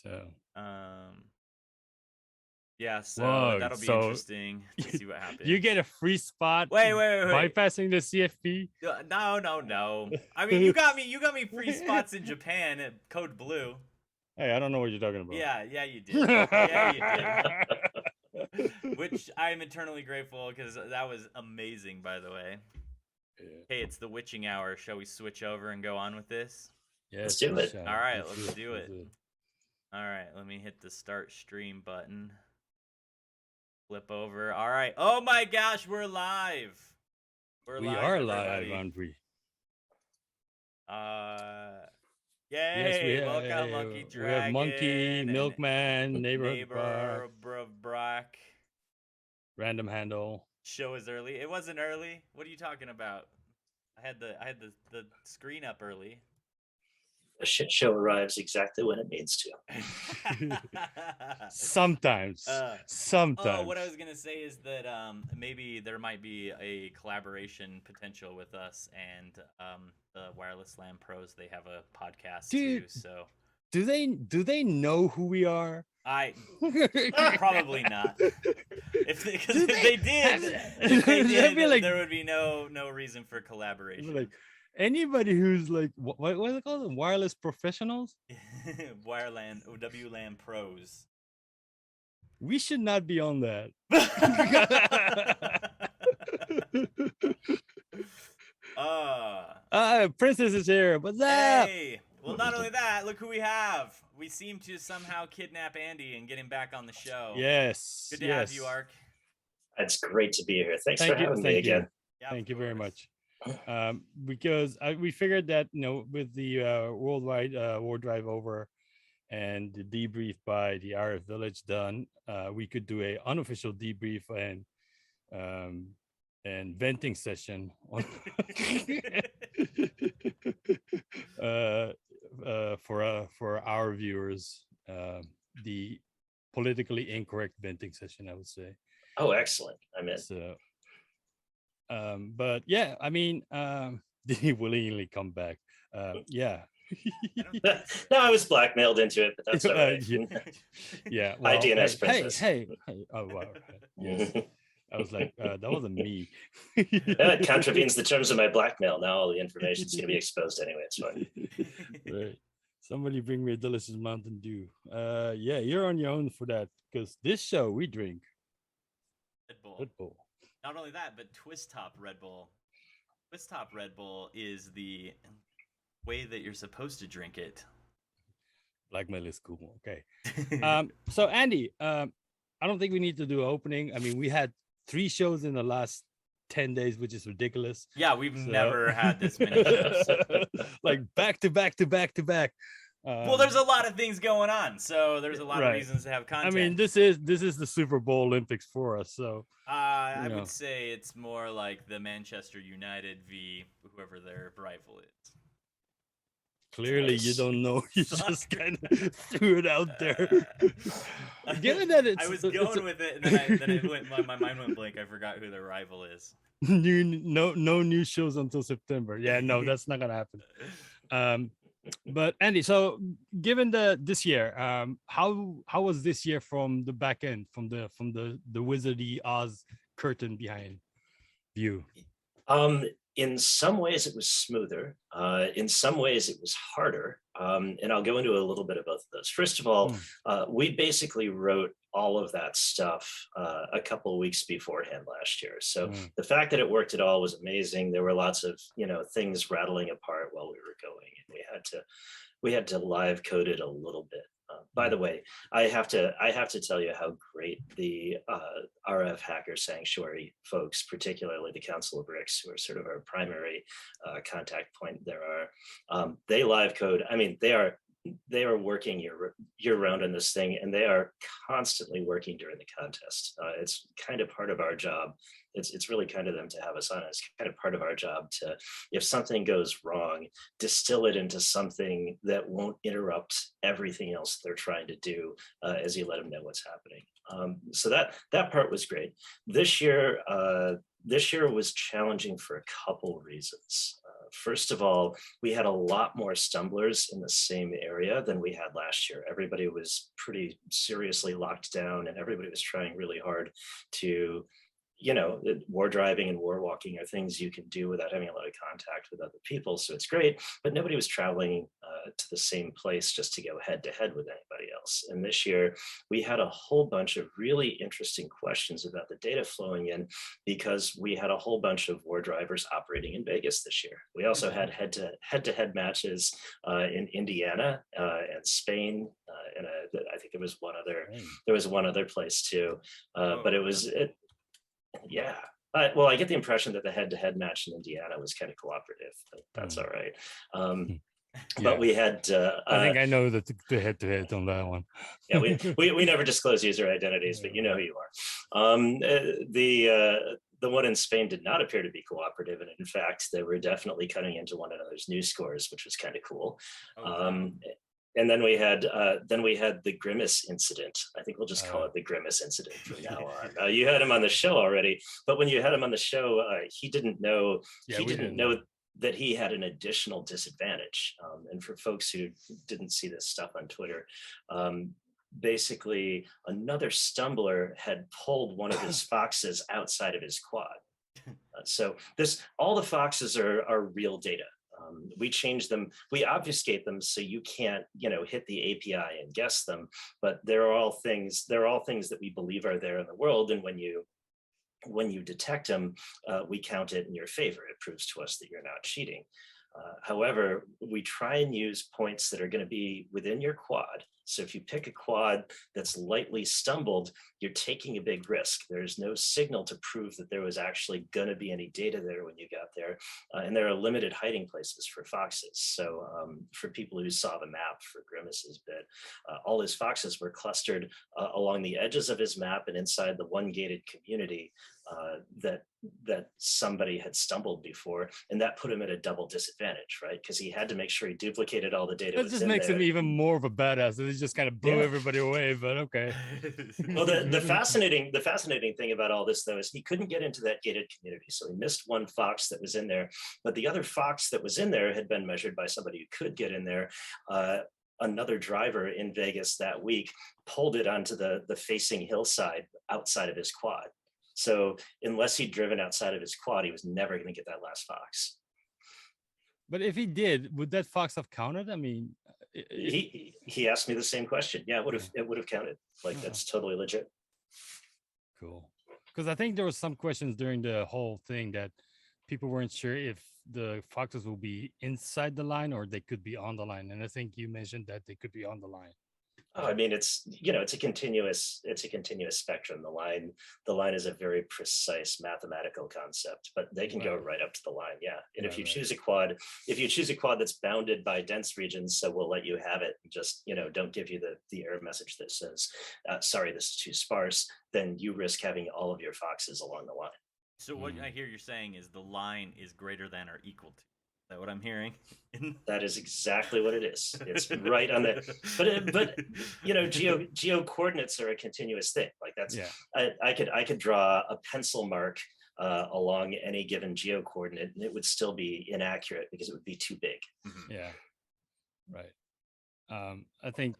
So yeah, so whoa, that'll be so interesting to see what happens. you get a free spot Wait. bypassing the CFP. No. I mean, you got me free spots in Japan at Code Blue. Hey, I don't know what you're talking about. Yeah, you did. Yeah, you did. Which I am eternally grateful because that was amazing, by the way. Yeah. Hey, it's the witching hour. Shall we switch over and go on with this? Yes, let's do it. All right, let's do it. All right, let me hit the start stream button. Flip over. All right. Oh my gosh, we're live. We are live, aren't we? Yay! Yes, Welcome, Monkey Dragon. We have Monkey, Milkman, Neighbor Brack. Random Handle. Show is early. It wasn't early. What are you talking about? I had the screen up early. A shit show arrives exactly when it needs to. Sometimes. Oh, what I was gonna say is that maybe there might be a collaboration potential with us and the Wireless LAN Pros. They have a podcast too. So do they know who we are? I probably not. If they did, like, there would be no reason for collaboration. Like anybody who's like what is it called? Wireless professionals? WLAN Pros. We should not be on that. Princess is here. What's up? Hey. Well, not only that, look who we have. We seem to somehow kidnap Andy and get him back on the show. Yes. Good to have you, Ark. It's great to be here. Thanks for having me again. Yeah, thank you very much. Because we figured that, with the worldwide war drive over and the debrief by the RF Village done, we could do a unofficial debrief and venting session on for our viewers, the politically incorrect venting session, I would say. Oh, excellent! I'm in. So, but yeah, I mean, did he willingly come back? Yeah. No, I was blackmailed into it, but that's all right. Yeah. Well, hi, DNS Princess. Hey. Oh wow. Yes. I was like, that wasn't me. It contravenes the terms of my blackmail. Now all the information is going to be exposed anyway. It's fine. Right. Somebody bring me a delicious Mountain Dew. Yeah, you're on your own for that because this show we drink Red Bull. Not only that, but Twist Top Red Bull. Twist Top Red Bull is the way that you're supposed to drink it. Blackmail is cool. Okay. So Andy, I don't think we need to do an opening. I mean, we had 3 shows in the last 10 days, which is ridiculous. Yeah, we've never had this many shows. Like back to back to back to back. Well, there's a lot of things going on, so there's a lot of reasons to have content. I mean, this is the Super Bowl Olympics for us, so I would say it's more like the Manchester United v whoever their rival is. Clearly, you don't know. You just kind of threw it out there. Given that I was going with it, and then it went. My mind went blank. I forgot who their rival is. No new shows until September. Yeah, no, that's not gonna happen. But Andy, so given this year, how was this year from the back end, from the Wizardy Oz curtain behind view? In some ways, it was smoother. In some ways, it was harder. And I'll go into a little bit of both of those. First of all, we basically wrote all of that stuff a couple of weeks beforehand last year. So the fact that it worked at all was amazing. There were lots of things rattling apart while we were going, and we had to live code it a little bit. By the way, I have to tell you how great the RF Hacker Sanctuary folks, particularly the Council of Bricks, who are sort of our primary contact point there are. They live code. I mean, they are working year round on this thing, and they are constantly working during the contest. It's kind of part of our job. It's really kind of them to have us on. It's kind of part of our job to, if something goes wrong, distill it into something that won't interrupt everything else they're trying to do as you let them know what's happening. So that part was great. This year was challenging for a couple reasons. First of all, we had a lot more stumblers in the same area than we had last year. Everybody was pretty seriously locked down, and everybody was trying really hard to, war driving and war walking are things you can do without having a lot of contact with other people. So it's great, but nobody was traveling to the same place just to go head to head with anybody else. And this year, we had a whole bunch of really interesting questions about the data flowing in because we had a whole bunch of war drivers operating in Vegas this year. We also had head to head matches in Indiana and Spain, and I think there was one other place too, but yeah. Well, I get the impression that the head-to-head match in Indiana was kind of cooperative, but that's all right. But we had. I think I know the head-to-head on that one. Yeah, we never disclose user identities, but you know who you are. The one in Spain did not appear to be cooperative, and in fact, they were definitely cutting into one another's news scores, which was kind of cool. And then we had the Grimace incident. I think we'll just call it the Grimace incident from now on. You had him on the show already, but when you had him on the show, he didn't know that he had an additional disadvantage. And for folks who didn't see this stuff on Twitter, basically another stumbler had pulled one of his foxes outside of his quad. So all the foxes are real data. We change them, we obfuscate them so you can't, hit the API and guess them. But they're all things that we believe are there in the world. And when you detect them, we count it in your favor. It proves to us that you're not cheating. However, we try and use points that are going to be within your quad. So if you pick a quad that's lightly stumbled, you're taking a big risk. There's no signal to prove that there was actually going to be any data there when you got there. And there are limited hiding places for foxes. So for people who saw the map for Grimace's bit, all his foxes were clustered along the edges of his map and inside the one gated community that somebody had stumbled before, and that put him at a double disadvantage, right? Because he had to make sure he duplicated all the data. That just makes him even more of a badass. It just kind of blew everybody away, but okay. Well, the fascinating thing about all this, though, is he couldn't get into that gated community, so he missed one fox that was in there. But the other fox that was in there had been measured by somebody who could get in there. Another driver in Vegas that week pulled it onto the facing hillside outside of his quad. So unless he'd driven outside of his quad, he was never going to get that last fox. But if he did, would that fox have counted? I mean, he asked me the same question. Yeah, it would have counted. Like, that's totally legit. Cool. Because I think there was some questions during the whole thing that people weren't sure if the foxes will be inside the line or they could be on the line. And I think you mentioned that they could be on the line. Oh, I mean, it's a continuous spectrum. The line is a very precise mathematical concept, but they can go right up to the line. Yeah. And if you choose a quad that's bounded by dense regions, so we'll let you have it, and just, don't give you the error message that says, sorry, this is too sparse, then you risk having all of your foxes along the line. So what I hear you're saying is the line is greater than or equal to. Is that what I'm hearing? That is exactly what it is. It's right on the, but geo coordinates are a continuous thing. Like that's, I could draw a pencil mark along any given geo coordinate, and it would still be inaccurate because it would be too big. Yeah, right. I think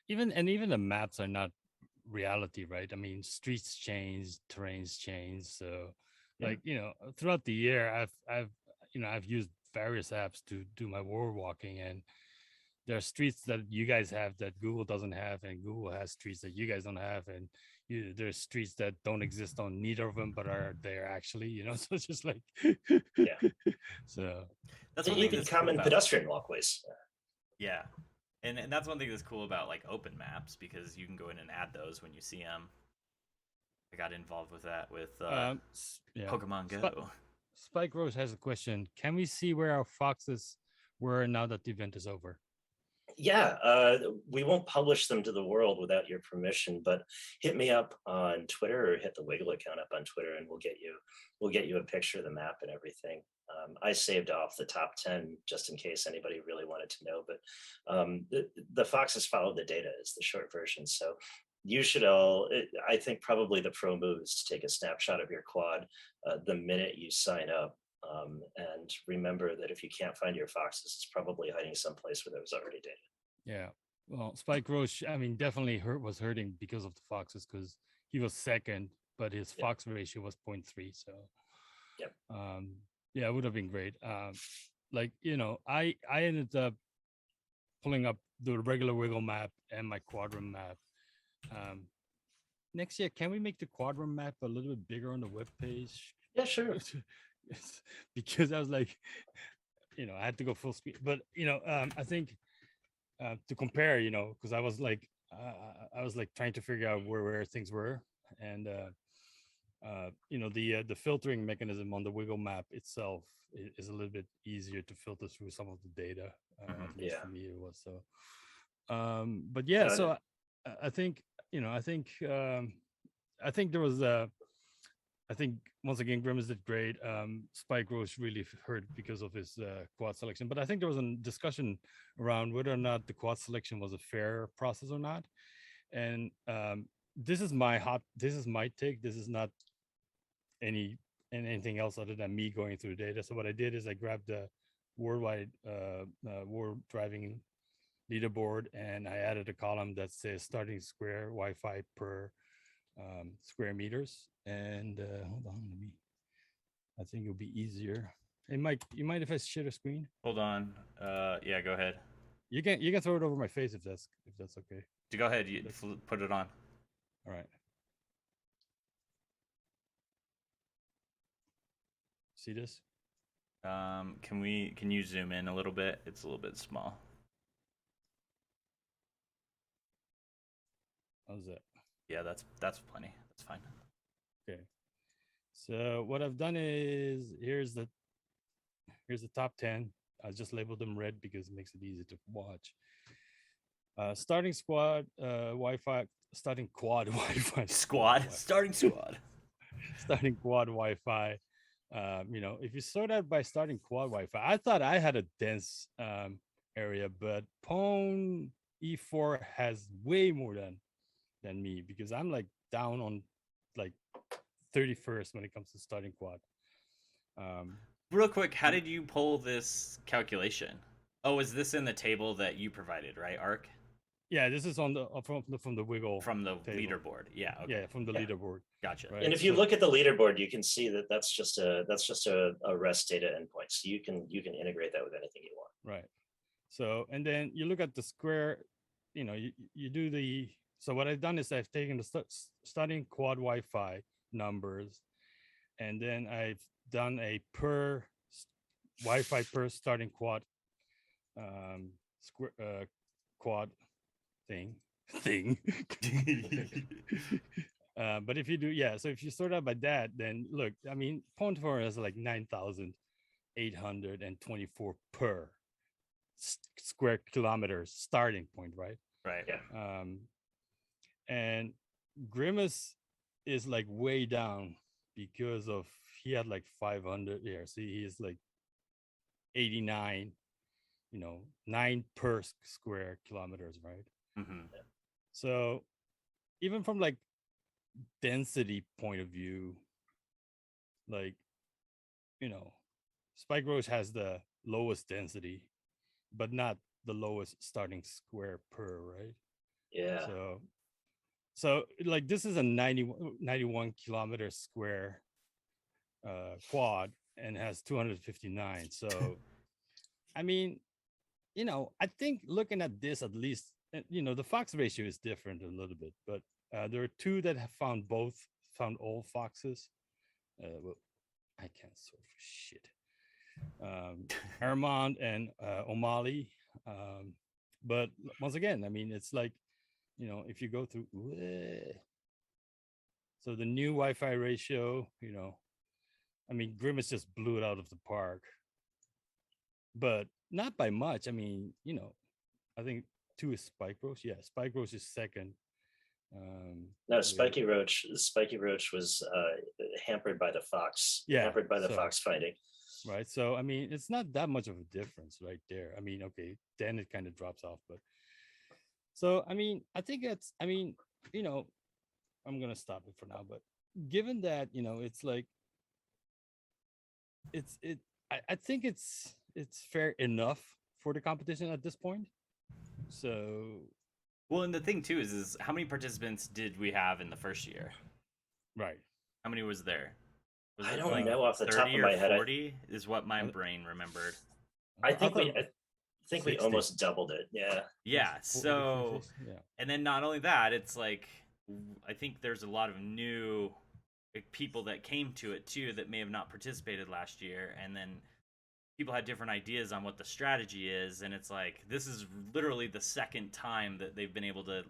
even the maps are not reality, right? I mean, streets change, terrains change, so throughout the year, I've used various apps to do my war walking, and there are streets that you guys have that Google doesn't have, and Google has streets that you guys don't have, and there's streets that don't exist on neither of them but are there actually, so it's just like so that's even common pedestrian walkways. Yeah. And that's one thing that's cool about like open maps, because you can go in and add those when you see them. I got involved with that with Pokemon Go. Spike Rose has a question. Can we see where our foxes were now that the event is over? Yeah, we won't publish them to the world without your permission, but hit me up on Twitter or hit the Wiggle account up on Twitter, and we'll get you a picture of the map and everything. I saved off the top 10 just in case anybody really wanted to know, but the foxes followed the data is the short version. So you should I think probably the pro move is to take a snapshot of your quad the minute you sign up And remember that if you can't find your foxes, it's probably hiding someplace where there was already data. Yeah. Well, Spike Roach, I mean, definitely was hurting because of the foxes because he was second, but his Yep. fox ratio was 0.3. So, Yep. Yeah, it would have been great. Like, I ended up pulling up the regular wiggle map and my quadrant map. Next year, can we make the quadrant map a little bit bigger on the web page? Yeah, sure. Because I was like, I had to go full speed. But I think to compare, because I was like trying to figure out where things were, and the filtering mechanism on the wiggle map itself is a little bit easier to filter through some of the data. At least Yeah. for me, it was so. But yeah, Got so I think I think there was I think once again Grimace did great. Spike Roach really hurt because of his quad selection, but I think there was a discussion around whether or not the quad selection was a fair process or not. And this is my take. This is not anything else other than me going through the data. So what I did is I grabbed the worldwide world driving leaderboard and I added a column that says starting square Wi-Fi per square meters. And hold on, I think it'll be easier. Hey Mike, you mind if I share the screen? Hold on. Yeah, go ahead. You can throw it over my face if that's okay. Go ahead. You put it on. All right. See this? Can you zoom in a little bit? It's a little bit small. How's that? Yeah, that's plenty. That's fine. Okay. So what I've done is here's the top 10. I just labeled them red because it makes it easy to watch. Starting squad Wi-Fi, starting quad Wi-Fi. Starting squad. Starting quad Wi-Fi. If you sort out by starting quad Wi-Fi, I thought I had a dense area, but Pwn E4 has way more than me because I'm like down on like 31st when it comes to starting quad. Real quick, how did you pull this calculation? Oh, is this in the table that you provided, right, Ark? Yeah, this is on the from the wiggle from the table. Leaderboard. Yeah, okay. Yeah, from the leaderboard. Gotcha. Right? And if you look at the leaderboard, you can see that that's just a REST data endpoint. So you can integrate that with anything you want. Right. So and then you look at the square. You do the. So what I've done is I've taken the starting quad Wi-Fi numbers, and then I've done a per Wi-Fi per starting quad square quad thing. But if you do, so if you sort out by that, then look, I mean, Pwn4 is like 9,824 per square kilometers starting point, right? Right. Yeah. And Grimace is like way down because of he had like 500. Yeah, see, he's like 89. 9 per square kilometers, right? Mm-hmm. So even from like density point of view, like Spike Roach has the lowest density, but not the lowest starting square per, right? Yeah. So like this is a 91 kilometer square quad and has 259. So I mean, I think looking at this, at least, the fox ratio is different a little bit, but there are two that have found all foxes. Well, I can't sort for shit. Armand and O'Malley. But once again, I mean, it's like, if you go through, so the new Wi-Fi ratio, I mean, Grimace just blew it out of the park, but not by much. I mean, I think 2 is Spike Roach. Yeah, Spike Roach is second. No, Spiky Roach was hampered by the fox. Yeah, hampered by the fox finding. Right. So I mean, it's not that much of a difference right there. I mean, okay, then it kind of drops off, but so I mean, I think it's. I mean, I'm gonna stop it for now. But given that, it's like I think it's fair enough for the competition at this point. So Well, and the thing too is how many participants did we have in the first year? right. How many was there? Was I it don't like know off the top 30 of or my head. 40 is what my I, brain remembered. I think thought I think we 60. almost doubled it. Yeah. Yeah, 40, so 50, yeah. and then not only that, it's like I think there's a lot of new people that came to it too that may have not participated last year, and then people had different ideas on what the strategy is, and it's like this is literally the second time that they've been able to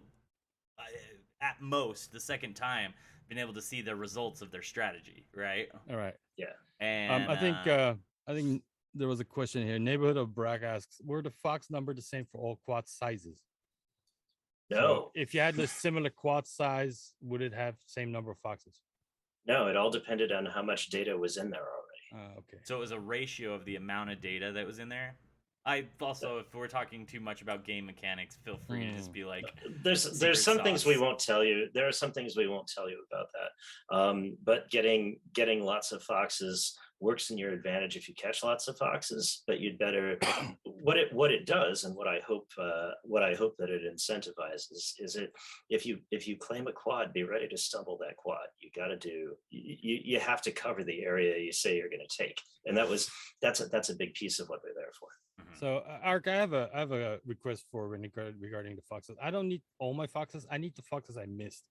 at most the second time been able to see the results of their strategy, right? All right. Yeah. And I think there was a question here. Neighborhood of Bragg asks, were the fox number the same for all quad sizes? So No. if you had the similar quad size, would it have same number of foxes? No, it all depended on how much data was in there already. Okay. so it was a ratio of the amount of data that was in there. I also, if we're talking too much about game mechanics, feel free to just be like, There's some things we won't tell you. There are some things we won't tell you about that. But getting lots of foxes works in your advantage if you catch lots of foxes. But you'd better what it does, and what I hope that it incentivizes is it if you claim a quad, be ready to stumble that quad. You got to do you have to cover the area you say you're going to take, and that's a big piece of what they're there for. So, Ark, I have a request for regarding the foxes. I don't need all my foxes. I need the foxes I missed.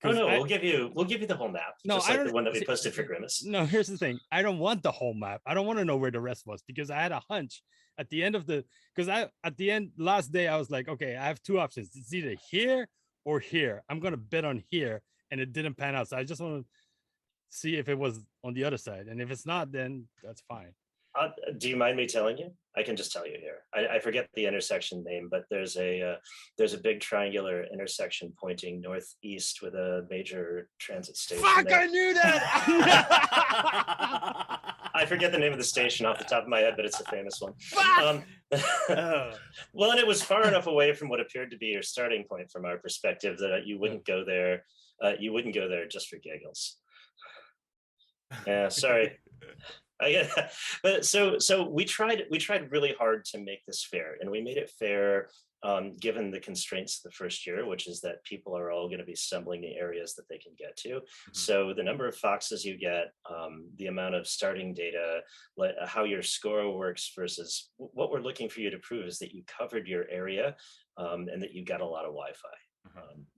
Oh no, we'll give you the whole map. No, just I like don't. the one that we posted for Grimace. No, here's the thing. I don't want the whole map. I don't want to know where the rest was because I had a hunch at the end of at the end last day I was like, okay, I have two options. It's either here or here. I'm gonna bet on here, and it didn't pan out. So I just want to see if it was on the other side, and if it's not, then that's fine. Do you mind me telling you? I can just tell you here. I forget the intersection name, but there's a big triangular intersection pointing northeast with a major transit station. Fuck! There. I knew that. I forget the name of the station off the top of my head, but it's a famous one. Well, and it was far enough away from what appeared to be your starting point from our perspective that you wouldn't go there. You wouldn't go there just for giggles. Yeah, sorry. But so we tried really hard to make this fair, and we made it fair given the constraints of the first year, which is that people are all going to be stumbling the areas that they can get to. Mm-hmm. So the number of foxes you get, the amount of starting data, how your score works versus what we're looking for you to prove is that you covered your area and that you got a lot of Wi-Fi.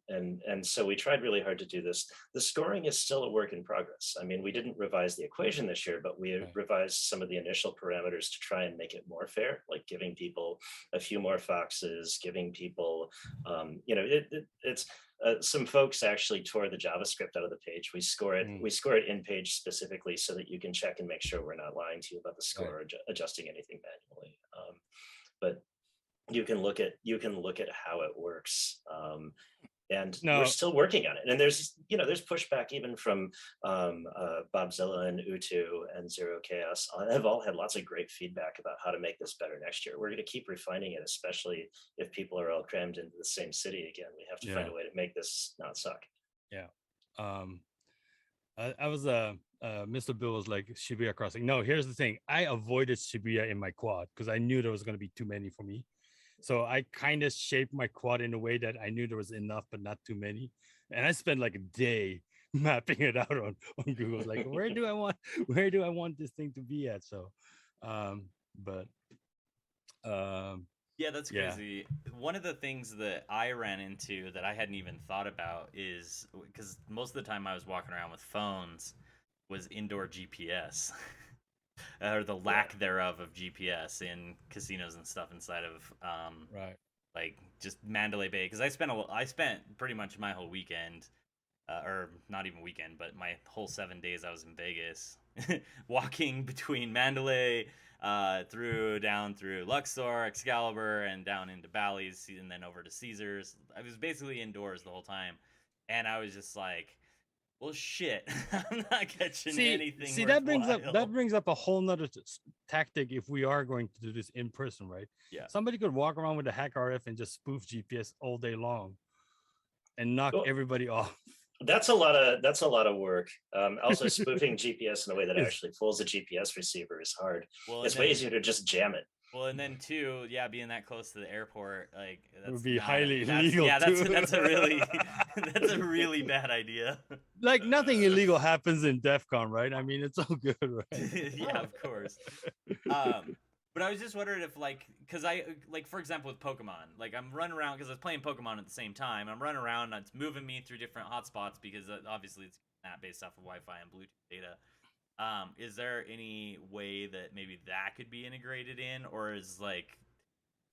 And so we tried really hard to do this. The scoring is still a work in progress. I mean, we didn't revise the equation this year, but we revised some of the initial parameters to try and make it more fair, like giving people a few more foxes, giving people, it's some folks actually tore the JavaScript out of the page. We score it in page specifically so that you can check and make sure we're not lying to you about the score or adjusting anything manually. But you can look at how it works, and we're still working on it. And there's pushback even from Bobzilla and Utu and Zero Chaos. Have all had lots of great feedback about how to make this better next year. We're going to keep refining it, especially if people are all crammed into the same city again. We have to find a way to make this not suck. Yeah. I was Mr. Bill was like Shibuya Crossing. No, here's the thing. I avoided Shibuya in my quad because I knew there was going to be too many for me. So I kind of shaped my quad in a way that I knew there was enough, but not too many. And I spent like a day mapping it out on Google. Like, where do I want this thing to be at? So, yeah, that's crazy. Yeah. One of the things that I ran into that I hadn't even thought about is because most of the time I was walking around with phones was indoor GPS. Or the lack thereof of GPS in casinos and stuff inside of like just Mandalay Bay, because I spent pretty much my whole weekend, or not even weekend, but my whole 7 days I was in Vegas, walking between Mandalay, down through Luxor, Excalibur, and down into Bally's, and then over to Caesars. I was basically indoors the whole time, and I was just like, well, shit, I'm not catching anything. See, that brings up a whole nother tactic if we are going to do this in person, right? Yeah. Somebody could walk around with a hack RF and just spoof GPS all day long and knock everybody off. That's a lot of work. Also, spoofing GPS in a way that Yes. actually fools the GPS receiver is hard. Well, It's and way then, easier to just jam it. well, and then too, yeah, being that close to the airport, like It would that's be not highly that's, illegal yeah, too. that's a really that's a really bad idea. Like nothing illegal happens in DEF CON, right? I mean, it's all good, right? Yeah, of course. But I was just wondering if, like, because like, for example, with Pokemon, like, I'm running around because I was playing Pokemon at the same time. I'm running around, and it's moving me through different hotspots because obviously it's not based off of Wi-Fi and Bluetooth data. Is there any way that maybe that could be integrated in, or is like,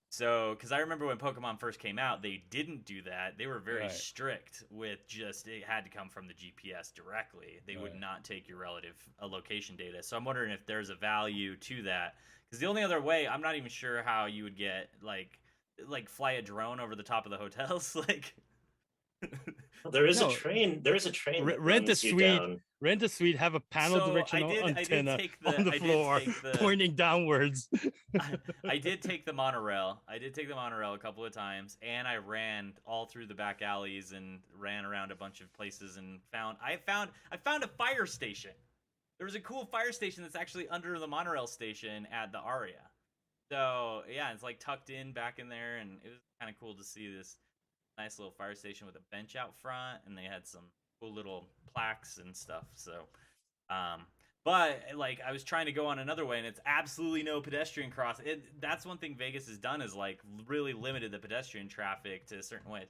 so, because I remember when Pokemon first came out, they didn't do that. They were very Right. strict with just it had to come from the GPS directly. They would Right. not take your relative location data. So I'm wondering if there's a value to that. Because the only other way, I'm not even sure how you would get like fly a drone over the top of the hotels. Like, There is No. a train. There is a train that Rent a runs you suite. down. Rent a suite. Have a panel So, directional I did antenna take on the I did floor, take the- pointing downwards. I did take the monorail. I did take the monorail a couple of times, and I ran all through the back alleys and ran around a bunch of places and I found a fire station. There was a cool fire station that's actually under the monorail station at the Aria. So yeah, it's like tucked in back in there, and it was kind of cool to see this nice little fire station with a bench out front, and they had some cool little plaques and stuff. So, but like I was trying to go on another way, and it's absolutely no pedestrian cross. That's one thing Vegas has done is like really limited the pedestrian traffic to a certain way.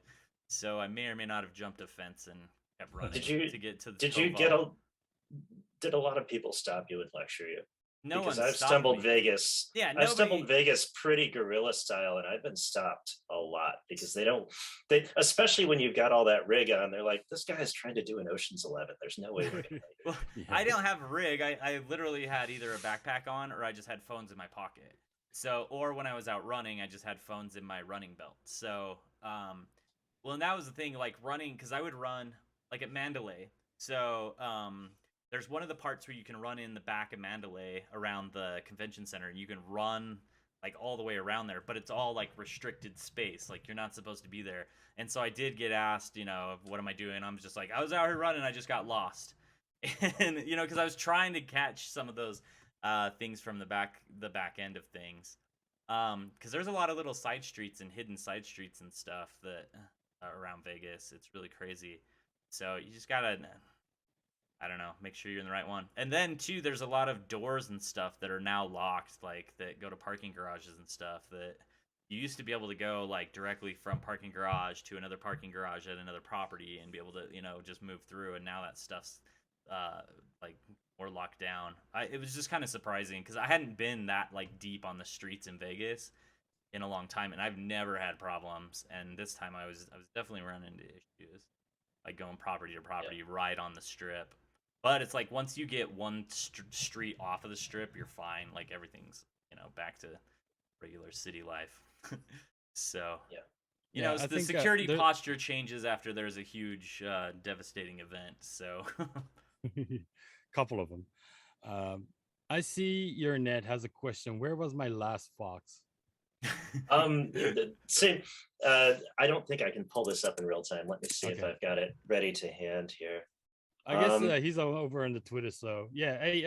So I may or may not have jumped a fence and kept running to get to the. Did you get did a lot of people stop you and lecture you? No Because one I've stopped stumbled me. Vegas. Yeah, I've stumbled nobody- Vegas pretty guerrilla style, and I've been stopped a lot because they especially when you've got all that rig on, they're like, this guy is trying to do an Ocean's 11. There's no way we're gonna make it. Well, I don't have a rig. I literally had either a backpack on or I just had phones in my pocket. So, or when I was out running, I just had phones in my running belt. So, well, and that was the thing, like running, because I would run like at Mandalay. So, there's one of the parts where you can run in the back of Mandalay around the convention center, and you can run like all the way around there, but it's all like restricted space. Like you're not supposed to be there. And so I did get asked, you know, what am I doing? I'm just like, I was out here running, I just got lost. And you know, because I was trying to catch some of those things from the back end of things. Because there's a lot of little side streets and hidden side streets and stuff that around Vegas. It's really crazy. So you just gotta, I don't know, make sure you're in the right one. And then too, there's a lot of doors and stuff that are now locked, like that go to parking garages and stuff that you used to be able to go like directly from parking garage to another parking garage at another property and be able to, you know, just move through. And now that stuff's like more locked down. It was just kind of surprising because I hadn't been that like deep on the streets in Vegas in a long time, and I've never had problems. And this time I was definitely running into issues, like going property to property right on the strip. But it's like once you get one street off of the strip, you're fine. Like everything's, you know, back to regular city life. So you know, I the think, security there- posture changes after there's a huge devastating event. So Couple of them. I see your net has a question. Where was my last fox? Same. I don't think I can pull this up in real time. Let me see if Okay. I've got it ready to hand here. I guess Um, he's over on the Twitter. So yeah, hey,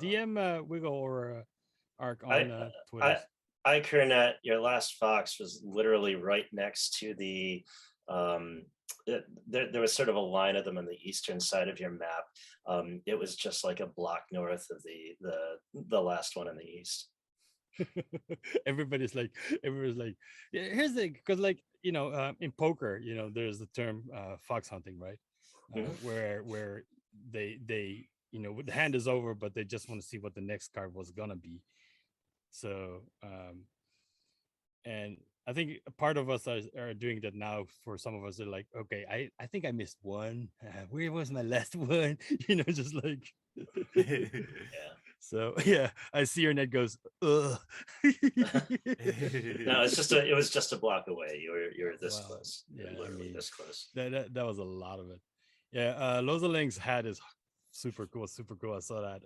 DM Wiggle or Arc I- on Twitter. Kernet, your last fox was literally right next to the there was sort of a line of them on the eastern side of your map. It was just like a block north of the last one in the east. everybody's like, yeah, here's the, because like, you know, in poker, you know, there's the term fox hunting, right? Where they you know, the hand is over, but they just want to see what the next card was gonna be. So and I think a part of us are doing that now. For some of us, they're like, okay, I think I missed one. Where was my last one? You know, just like Yeah. So yeah, I see your net goes, ugh. No, it was just a block away. You were this Wow. close. You were Yeah, I literally mean, this close. That was a lot of it. Yeah, Lozaling's hat is super cool. Super cool. I saw that.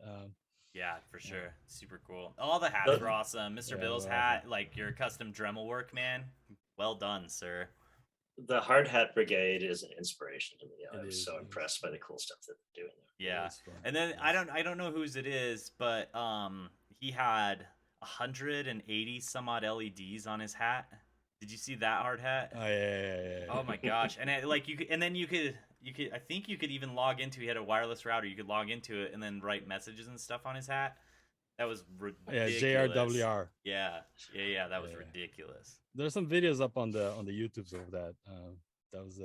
yeah, for sure, super cool. All the hats were awesome. Mr. Yeah, Bill's they're hat, like your custom Dremel work, man. Well done, sir. the Hard Hat Brigade is an inspiration to me. It I'm is, so it is. impressed by the cool stuff that they're doing there. Yeah. It's fun. And then Yes. I don't know whose it is, but he had 180 some odd LEDs on his hat. Did you see that hard hat? Oh yeah. Oh my gosh! And like you could, and then you could. I think you could even log into. He had a wireless router. You could log into it and then write messages and stuff on his hat. That was Yeah, ridiculous. JRWR. Yeah. That was Yeah. ridiculous. There's some videos up on the YouTubes of that. That was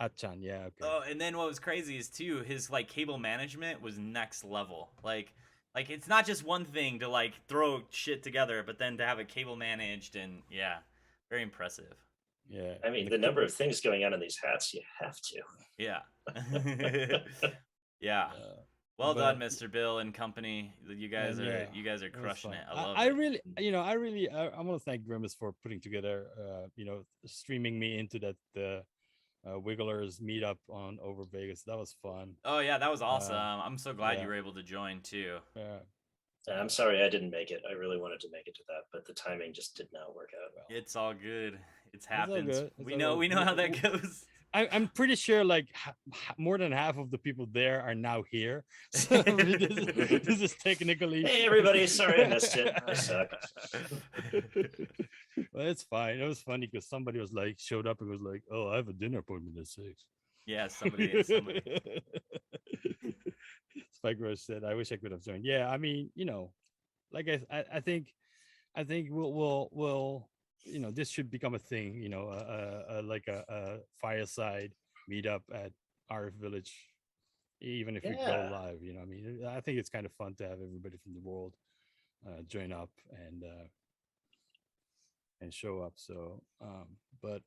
Hatchan. Yeah. Okay. Oh, and then what was crazy is too his like cable management was next level. Like it's not just one thing to like throw shit together, but then to have a cable managed and yeah, very impressive. Yeah. I mean, the number of things going on in these hats, you have to. Yeah. Yeah. Well but- done, Mr. Bill and company. You guys And, are yeah, you guys are it was crushing fun. it. I love I it. really, I want to thank Grimace for putting together, streaming me into that Wigglers meetup on over Vegas. That was fun. Oh yeah, that was awesome. I'm so glad yeah. you were able to join too. Yeah. I'm sorry I didn't make it. I really wanted to make it to that, but the timing just did not work out. Well, It's all good. It's all happens. good. It's We all know good. we know how that goes. I'm pretty sure like more than half of the people there are now here. So I mean, this is technically. Hey everybody, sorry I missed it. I suck. Well, it's fine. It was funny because somebody was like showed up and was like, "Oh, I have a dinner appointment at 6." Yeah, somebody. Spike Rush said, "I wish I could have joined." Yeah, I mean, like I think we'll this should become a thing. Like a fireside meetup at RF Village, even if we go Yeah. live. I mean, I think it's kind of fun to have everybody from the world join up and show up. So, but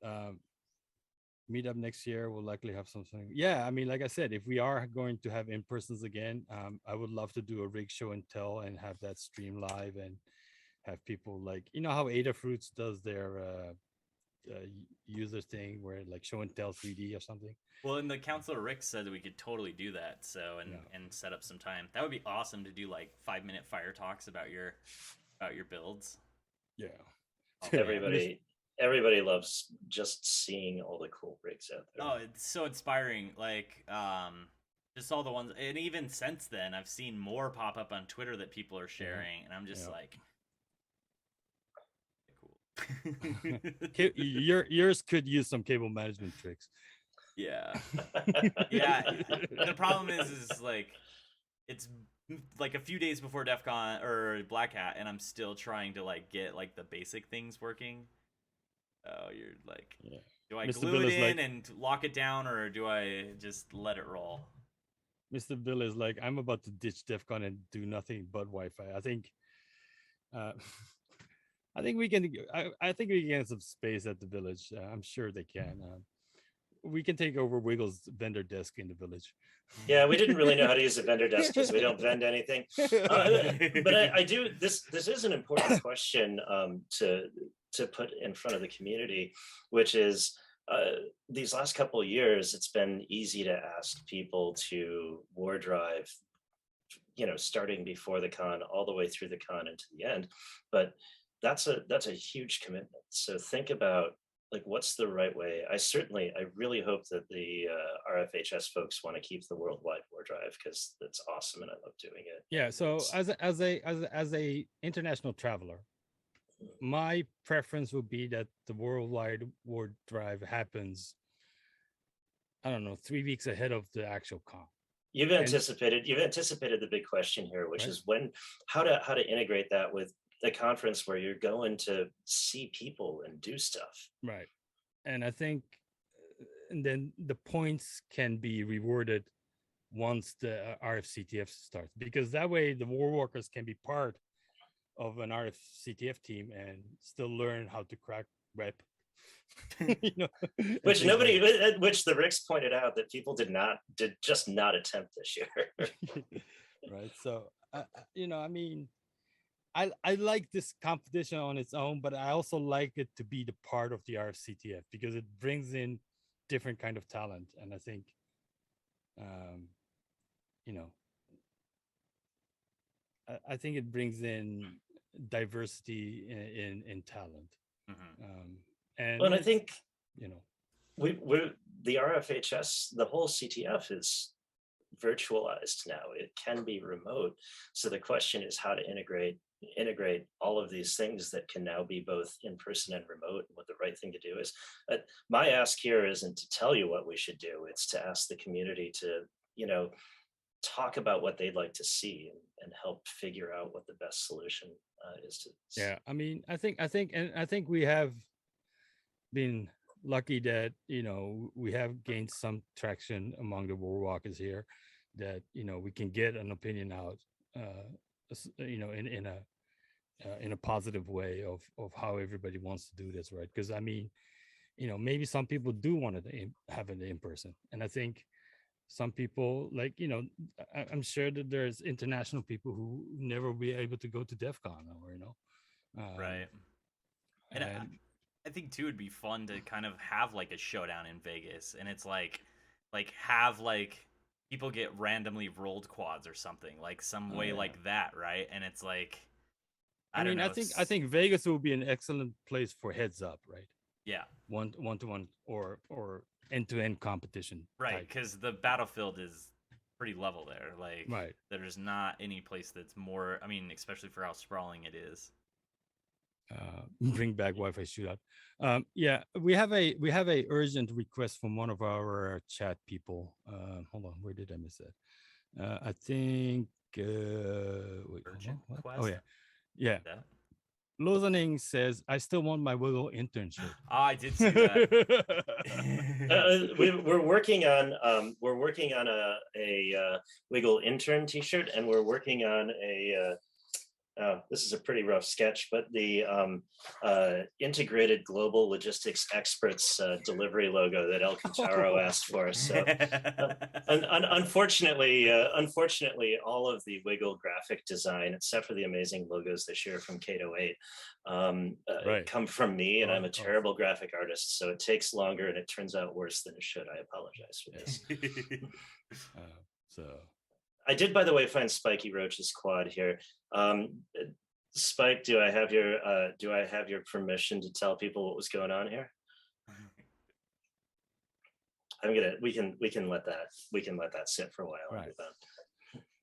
meet up next year, we'll likely have something. Yeah, I mean, like I said, if we are going to have in-persons again, I would love to do a rig show and tell and have that stream live and have people like, how Adafruits does their user thing where like show and tell 3D or something. Well, and the counselor Rick said that we could totally do that. So and set up some time. That would be awesome to do like 5-minute fire talks about your builds. Yeah. Everybody loves just seeing all the cool rigs out there. Oh, it's so inspiring. Like, just all the ones, and even since then, I've seen more pop up on Twitter that people are sharing, and I'm just like, cool. Yours could use some cable management tricks. Yeah, yeah. The problem is like, it's like a few days before DEF CON or Black Hat, and I'm still trying to like get like the basic things working. Oh, you're like, do I Mr. glue Bill it is in like- and lock it down, or do I just let it roll? Mr. Bill is like, I'm about to ditch DEF CON and do nothing but Wi-Fi. I think I think we can I think we can get some space at the village. I'm sure they can. We can take over Wiggle's vendor desk in the village. Yeah, we didn't really know how to use a vendor desk because we don't vend anything. But I do. This is an important question to put in front of the community, which is these last couple of years, it's been easy to ask people to war drive, starting before the con all the way through the con and to the end. But that's a huge commitment. So think about like what's the right way. I really hope that the RFHS folks want to keep the worldwide war drive because that's awesome and I love doing it. Yeah. So as a international traveler, my preference would be that the worldwide war drive happens, I don't know, 3 weeks ahead of the actual con. You've anticipated the big question here, which is how to integrate that with the conference where you're going to see people and do stuff. Right. And I think and then the points can be rewarded once the RFCTF starts, because that way the war workers can be part of an RFCTF team and still learn how to crack web. Which the Ricks pointed out that people did just not attempt this year. Right. So I mean, I like this competition on its own, but I also like it to be the part of the RFCTF because it brings in different kind of talent, and I think I think it brings in diversity in talent. Mm-hmm. And well, and I think we the RFHS, the whole CTF is virtualized now. It can be remote. So the question is how to integrate all of these things that can now be both in person and remote. And what the right thing to do is. My ask here isn't to tell you what we should do. It's to ask the community to, talk about what they'd like to see and help figure out what the best solution is to this. Yeah, I mean, I think we have been lucky that we have gained some traction among the war walkers here, that we can get an opinion out, in a positive way of how everybody wants to do this, right? Because I mean, maybe some people do want to have it in person, and I think some people, like, I'm sure that there's international people who never be able to go to DEF CON, or Right. And I think too it'd be fun to kind of have like a showdown in Vegas, and it's like have like people get randomly rolled quads or something, like some way like that, right? And it's like I mean, don't know, I think Vegas will be an excellent place for heads up, right? yeah, one to one or end-to-end competition, right, because the battlefield is pretty level there. Like, right, there's not any place that's more, I mean, especially for how sprawling it is. Bring back Wi-Fi shootout. Yeah, we have a urgent request from one of our chat people. Hold on, where did I miss that? I think wait, Urgent quest? Oh yeah. Lozening says, I still want my Wiggle internship. I did see that. We're working on a Wiggle intern t-shirt, and we're working on a this is a pretty rough sketch, but the integrated global logistics experts delivery logo that El Cantaro asked for. So unfortunately, all of the Wiggle graphic design, except for the amazing logos this year from Cato 8, come from me, and I'm a terrible graphic artist, so it takes longer and it turns out worse than it should. I apologize for this. So I did, by the way, find Spiky Roach's quad here. Spike, do I have your permission to tell people what was going on here? We can let that sit for a while.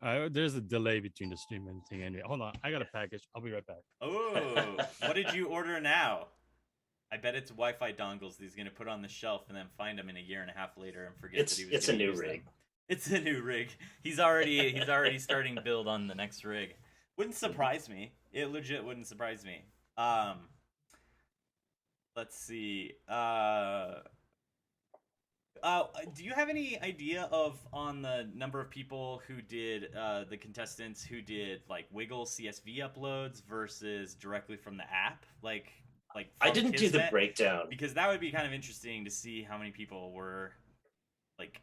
Right. There's a delay between the stream and thing anyway. Hold on, I got a package. I'll be right back. Oh, what did you order now? I bet it's Wi-Fi dongles that he's gonna put on the shelf and then find them in a year and a half later and forget that he was. It's a new rig. It's a new rig. He's already starting build on the next rig. Wouldn't surprise me. It legit wouldn't surprise me. Let's see. Do you have any idea on the number of people who did the contestants who did like Wiggle CSV uploads versus directly from the app? Like I didn't do the breakdown, because that would be kind of interesting to see how many people were like,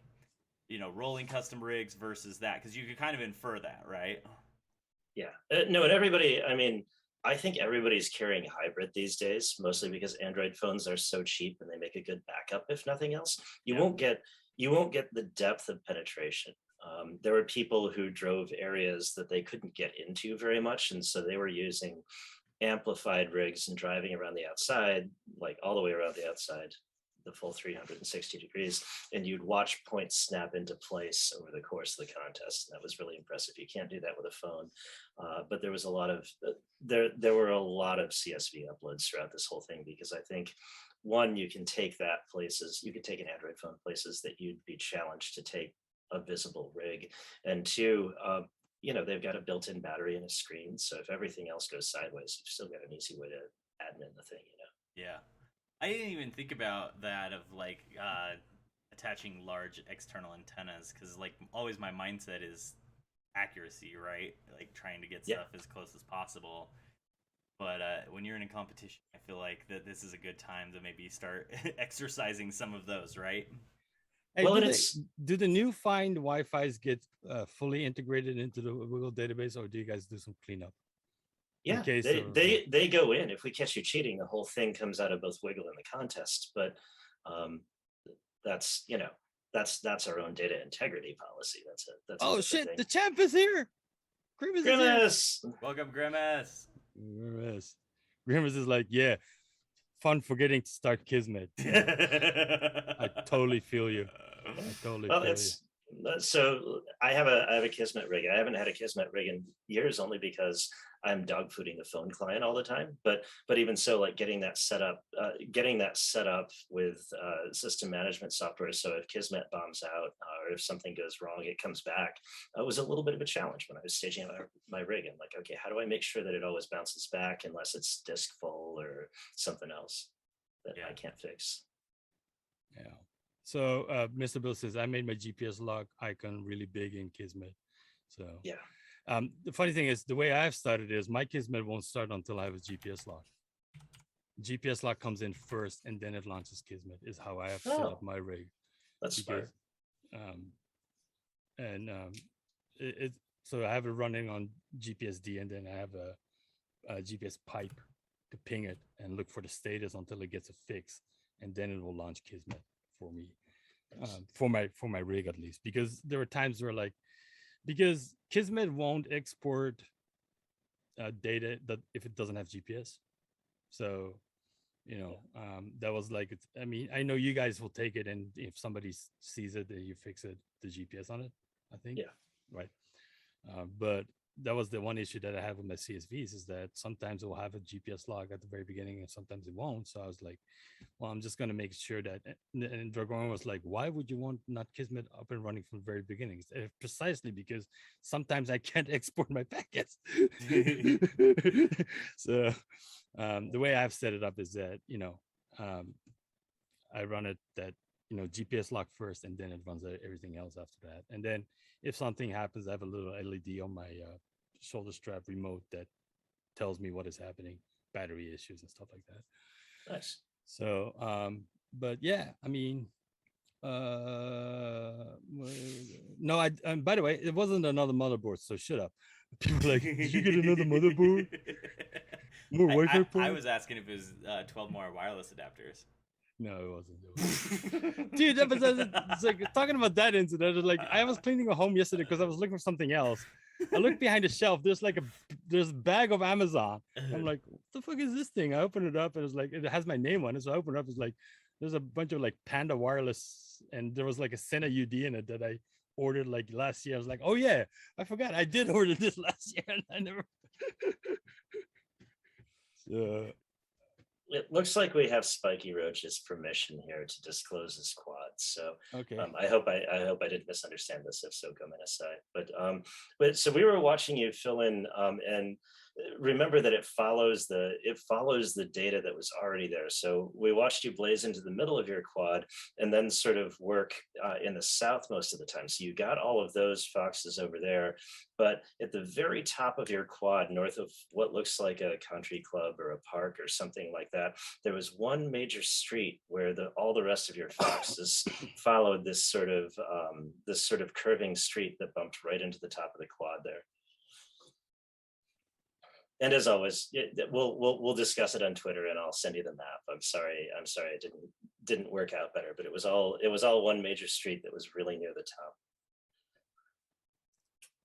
rolling custom rigs versus that, because you could kind of infer that, right? Yeah. No, and everybody, I mean, I think everybody's carrying hybrid these days, mostly because Android phones are so cheap and they make a good backup, if nothing else. You won't get the depth of penetration. There were people who drove areas that they couldn't get into very much, and so they were using amplified rigs and driving around the outside, like all the way around the outside, the full 360 degrees, and you'd watch points snap into place over the course of the contest. And that was really impressive. You can't do that with a phone, but there was a lot of there were a lot of CSV uploads throughout this whole thing, because I think, one, you can take an Android phone places that you'd be challenged to take a visible rig, and two, they've got a built-in battery and a screen, so if everything else goes sideways, you've still got an easy way to admin the thing. Yeah. I didn't even think about that, of like attaching large external antennas, because like always my mindset is accuracy, right? Like trying to get stuff as close as possible. But when you're in a competition, I feel like that this is a good time to maybe start exercising some of those, right? Hey, do the new Find Wi-Fi's get fully integrated into the Wiggle database, or do you guys do some cleanup? Yeah, they go in. If we catch you cheating, the whole thing comes out of both Wiggle and the contest. But that's our own data integrity policy. That's oh shit! The champ is here. Grimace. Welcome, Grimace. Grimace is like, yeah, fun forgetting to start Kismet. I totally feel you. I totally Well, feel you. it's so I have a Kismet rig. I haven't had a Kismet rig in years, only because I'm dog fooding the phone client all the time. But even so, like getting that set up with system management software. So if Kismet bombs out or if something goes wrong, it comes back. It was a little bit of a challenge when I was staging out my rig. I'm like, okay, how do I make sure that it always bounces back unless it's disk full or something else that I can't fix? Yeah. So Mr. Bill says I made my GPS log icon really big in Kismet. So Yeah. The funny thing is the way I've started is my Kismet won't start until I have a GPS log. GPS log comes in first and then it launches Kismet is how I have set up my rig. That's smart. So I have it running on GPSD and then I have a GPS pipe to ping it and look for the status until it gets a fix, and then it will launch Kismet for me, for my rig at least. Because there were times where because Kismet won't export data that if it doesn't have GPS. So that was like I mean, I know you guys will take it, and if somebody sees it, then you fix it, the GPS on it, I think. Yeah. Right. But that was the one issue that I have with my CSVs, is that sometimes it will have a GPS log at the very beginning and sometimes it won't. So I was like, well, I'm just going to make sure that. And Dragon was like, why would you want not Kismet up and running from the very beginning? Precisely because sometimes I can't export my packets. So the way I've set it up is that, I run it that, GPS lock first, and then it runs everything else after that. And then if something happens, I have a little LED on my shoulder strap remote that tells me what is happening, battery issues and stuff like that. Nice. So, but yeah, I mean, no, by the way, it wasn't another motherboard, so shut up. People are like, did you get another motherboard? More Wi-Fi ports? I was asking if it was 12 more wireless adapters. No, it wasn't. Dude, it's like talking about that incident. Like, I was cleaning a home yesterday because I was looking for something else. I looked behind the shelf. There's a bag of Amazon. I'm like, what the fuck is this thing? I opened it up and it's like, it has my name on it. So I opened it up. It's like, there's a bunch of like Panda wireless, and there was like a Sena UD in it that I ordered like last year. I was like, oh yeah, I forgot I did order this last year and I never. So. It looks like we have Spiky Roach's permission here to disclose his quad. So okay. I hope I didn't misunderstand this. If so, come in aside. But so we were watching you fill in, and remember that it follows the data that was already there. So we watched you blaze into the middle of your quad and then sort of work in the south most of the time. So you got all of those foxes over there, but at the very top of your quad, north of what looks like a country club or a park or something like that, there was one major street where all the rest of your foxes followed this sort of curving street that bumped right into the top of the quad there. And as always, we'll discuss it on Twitter, and I'll send you the map. I'm sorry it didn't work out better, but it was all one major street that was really near the top.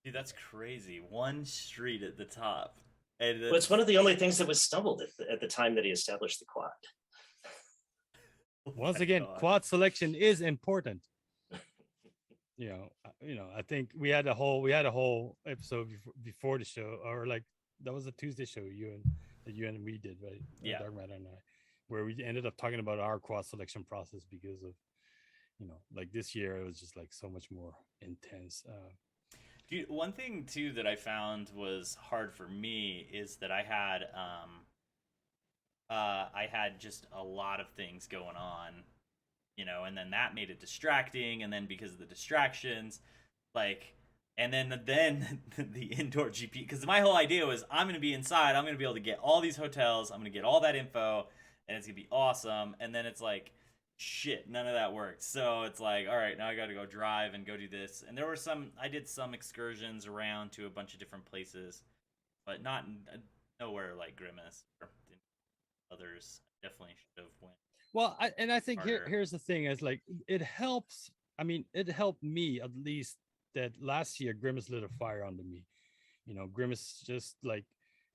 Dude, that's crazy. One street at the top. Well, it's one of the only things that was stumbled at the time that he established the quad. Once again, quad selection is important. I think we had a whole episode before the show, or like that was a Tuesday show you and we did, right? Yeah. Dark Matter and I, where we ended up talking about our quad selection process because of, like this year it was just like so much more intense. Dude, one thing too that I found was hard for me is that I had just a lot of things going on, and then that made it distracting, and then because of the distractions, and then the indoor GP, because my whole idea was I'm going to be inside, I'm going to be able to get all these hotels, I'm going to get all that info, and it's going to be awesome. And then it's like, shit, none of that worked. So it's like, all right, now I got to go drive and go do this. And I did some excursions around to a bunch of different places, but not nowhere like Grimace or others. Definitely should have went. Well, I think here's the thing is like, it helps. I mean, it helped me at least that last year Grimace lit a fire under me. Grimace just like,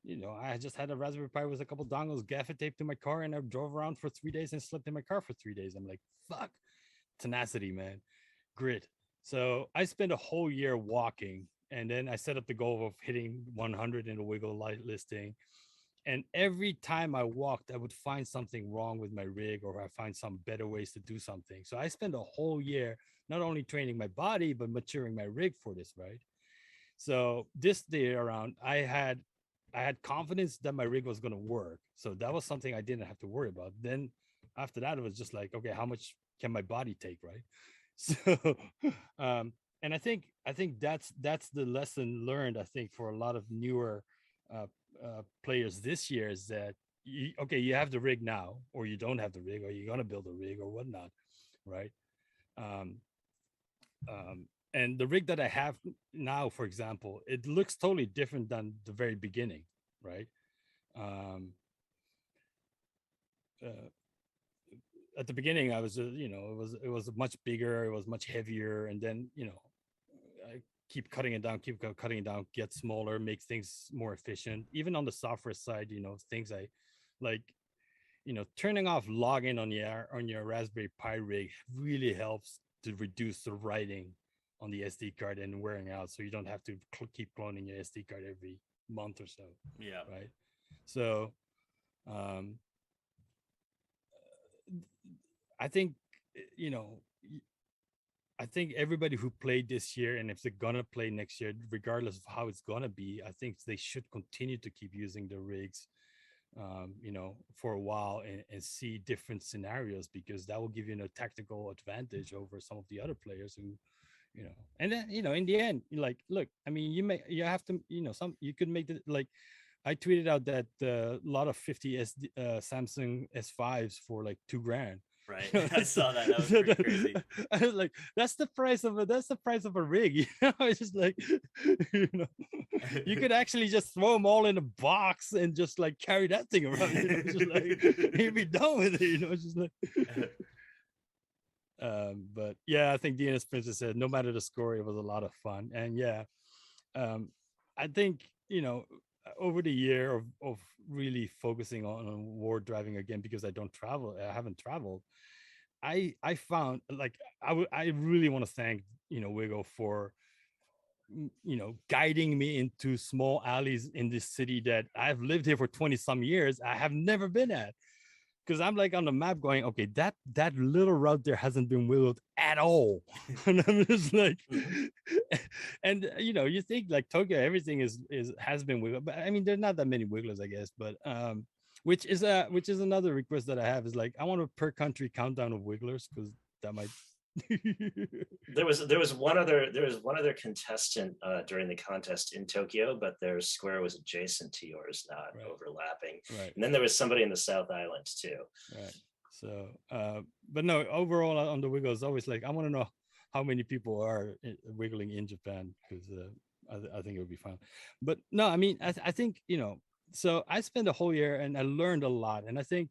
I just had a Raspberry Pi with a couple dongles, gaffer taped to my car, and I drove around for 3 days and slept in my car for 3 days. I'm like, fuck, tenacity, man, grit. So I spent a whole year walking, and then I set up the goal of hitting 100 in the Wiggle light listing. And every time I walked, I would find something wrong with my rig, or I find some better ways to do something. So I spent a whole year not only training my body, but maturing my rig for this, right? So this day around, I had confidence that my rig was going to work. So that was something I didn't have to worry about. Then after that, it was just like, okay, how much can my body take, right? So, and I think that's the lesson learned. I think for a lot of newer players this year is that okay, you have the rig now, or you don't have the rig, or you're gonna build a rig or whatnot, right? Um, and the rig that I have now, for example, it looks totally different than the very beginning, right? Uh, at the beginning, I was, it was much bigger, it was much heavier, and then, I keep cutting it down, keep cutting it down, get smaller, make things more efficient. Even on the software side, things I like, turning off login on your Raspberry Pi rig really helps to reduce the writing on the SD card and wearing out, so you don't have to keep cloning your SD card every month or so. Yeah. Right. So, I think, I think everybody who played this year, and if they're gonna play next year, regardless of how it's gonna be, I think they should continue to keep using the rigs, for a while, and see different scenarios, because that will give you a tactical advantage over some of the other players who, and then, in the end, like, look, I mean, you have to, you could make the, like, I tweeted out that a lot of 50 Samsung S5s for like $2,000. Right. I saw that. That was pretty crazy. I was like, that's the price of a rig. It's just like, you could actually just throw them all in a box and just like carry that thing around. Just like, you'd be done with it. It's just like. But yeah, I think DNS Princess said no matter the score, it was a lot of fun. And yeah, I think, over the year of really focusing on war driving again, because I haven't traveled, I found, like, I really want to thank, Wiggle for, guiding me into small alleys in this city that I've lived here for 20 some years. I have never been at. Because I'm like on the map going, okay, that little route there hasn't been wiggled at all. And I'm just like, and you think like Tokyo, everything has been wiggled, but I mean, there's not that many wigglers, I guess. But which is another request that I have, is like, I want a per country countdown of wigglers, because that might. there was one other contestant during the contest in Tokyo, but their square was adjacent to yours, not overlapping. Right. And then there was somebody in the South Island too. Right. So, but no, overall on the wiggle, it's always like, I want to know how many people are wiggling in Japan, because I think it would be fun. But no, I mean, I think, so I spent a whole year and I learned a lot, and I think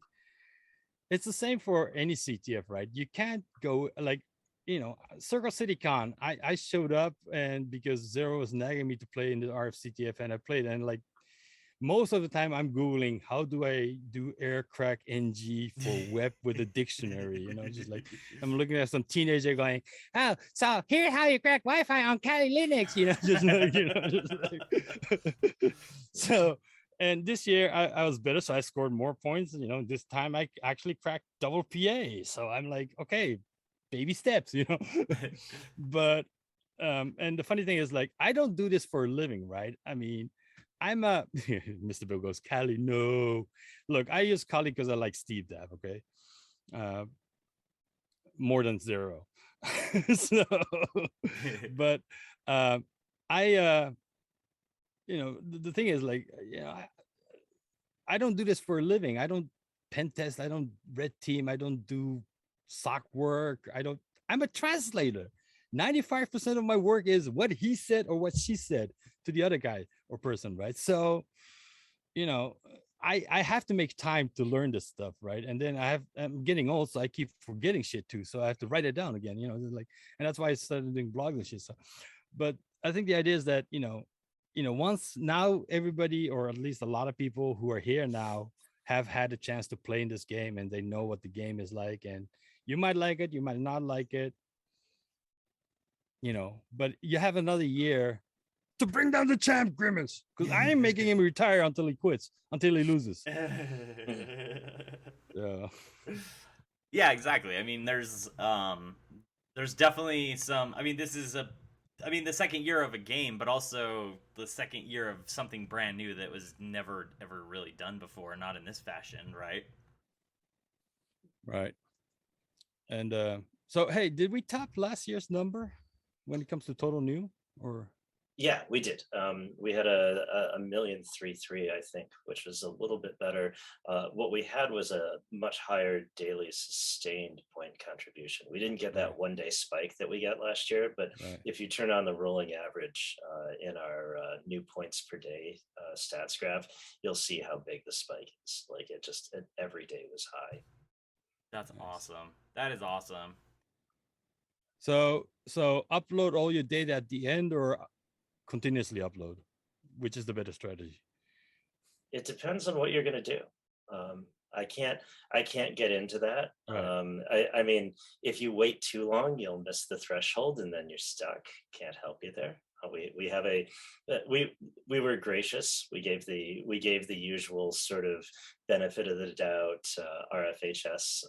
it's the same for any CTF, right? You can't go like, Circle City Con, I showed up, and because Zero was nagging me to play in the RFCTF, and I played, and like most of the time I'm Googling, how do I do air crack NG for web with a dictionary, just like I'm looking at some teenager going, oh, so here's how you crack Wi-Fi on Kali Linux, just like, just like. So, and this year I was better, so I scored more points. This time I actually cracked double PA. So I'm like, okay, baby steps, But and the funny thing is, like, I don't do this for a living, right? I mean, I'm a Mr. Bill goes, Kali, no. Look, I use Kali because I like Steve Dab, okay? More than Zero. So, but I the thing is, like, I don't do this for a living. I don't pen test, I don't red team, I don't do SOC work. I'm a translator. 95% of my work is what he said or what she said to the other guy or person, right? So, I have to make time to learn this stuff, right? And then I'm getting old, so I keep forgetting shit too. So I have to write it down again, like, and that's why I started doing blogs and shit. So, but I think the idea is that, once now everybody, or at least a lot of people who are here now, have had a chance to play in this game, and they know what the game is like, and you might like it, you might not like it, but you have another year to bring down the champ, Grimace, because I am making him retire until he quits, until he loses. Yeah. Yeah, exactly. I mean, there's definitely some. I mean, this is the second year of a game, but also the second year of something brand new that was never ever really done before, not in this fashion, right? Right. And so, hey, did we top last year's number when it comes to total new, or? Yeah, we did. We had a 1,000,033, I think, which was a little bit better. What we had was a much higher daily sustained point contribution. We didn't get that Right. 1 day spike that we got last year, but Right. if you turn on the rolling average in our new points per day stats graph, you'll see how big the spike is. Like every day was high. That's Nice. awesome. That is awesome. So upload all your data at the end, or continuously upload, which is the better strategy? It depends on what you're going to do. I can't get into that. Right. I mean, if you wait too long, you'll miss the threshold, and then you're stuck. Can't help you there. We have we were gracious. We gave the usual sort of benefit of the doubt RFHS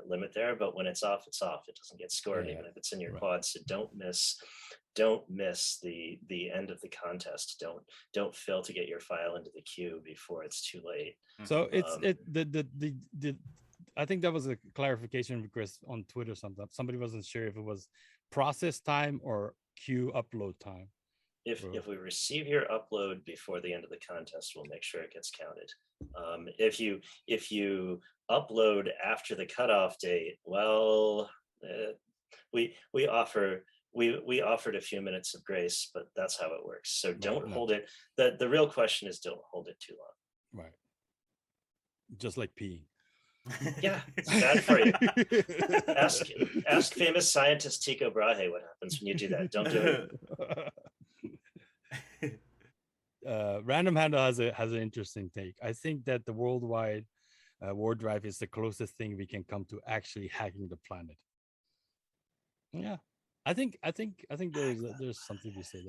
limit there, but when it's off, it's off. It doesn't get scored, Yeah. even if it's in your Right. quad. So don't miss the end of the contest. Don't fail to get your file into the queue before it's too late. So it's the I think that was a clarification request on Twitter. Somebody wasn't sure if it was process time or queue upload time. If we receive your upload before the end of the contest, we'll make sure it gets counted. If you upload after the cutoff date, well, we offered a few minutes of grace, but that's how it works. So don't hold it. The real question is, don't hold it too long. Right. Just like peeing. Yeah, it's bad for you. Ask famous scientist Tycho Brahe what happens when you do that. Don't do it. Random Handle has an interesting take. I think that the worldwide war drive is the closest thing we can come to actually hacking the planet. Yeah, I think there's something to say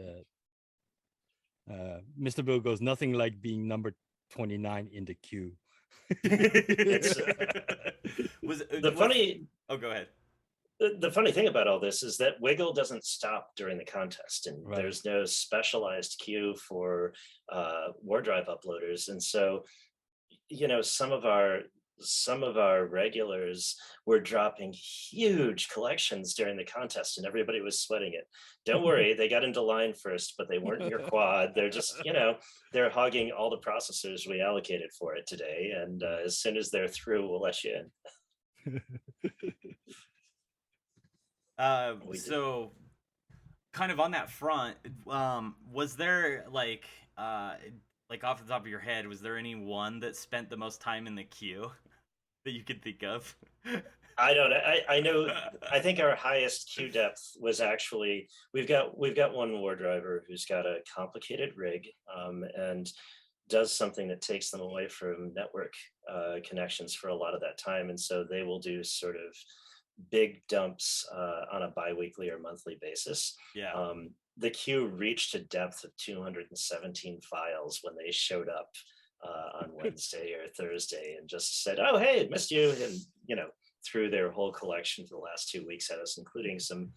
that. Mr. Bill goes, nothing like being number 29 in the queue. Oh, go ahead. The funny thing about all this is that Wiggle doesn't stop during the contest, and Right. There's no specialized queue for war drive uploaders. And so, some of our regulars were dropping huge collections during the contest, and everybody was sweating it. Don't worry, they got into line first, but they weren't in your quad. They're just, they're hogging all the processors we allocated for it today. And as soon as they're through, we'll let you in. So kind of on that front, was there like off the top of your head, was there any one that spent the most time in the queue that you could think of? I don't know. I know. I think our highest queue depth was actually we've got one war driver who's got a complicated rig and does something that takes them away from network connections for a lot of that time, and so they will do sort of big dumps on a bi-weekly or monthly basis. Yeah. The queue reached a depth of 217 files when they showed up on Wednesday or Thursday and just said, "Oh, hey, missed you," and threw their whole collection for the last 2 weeks at us, including some.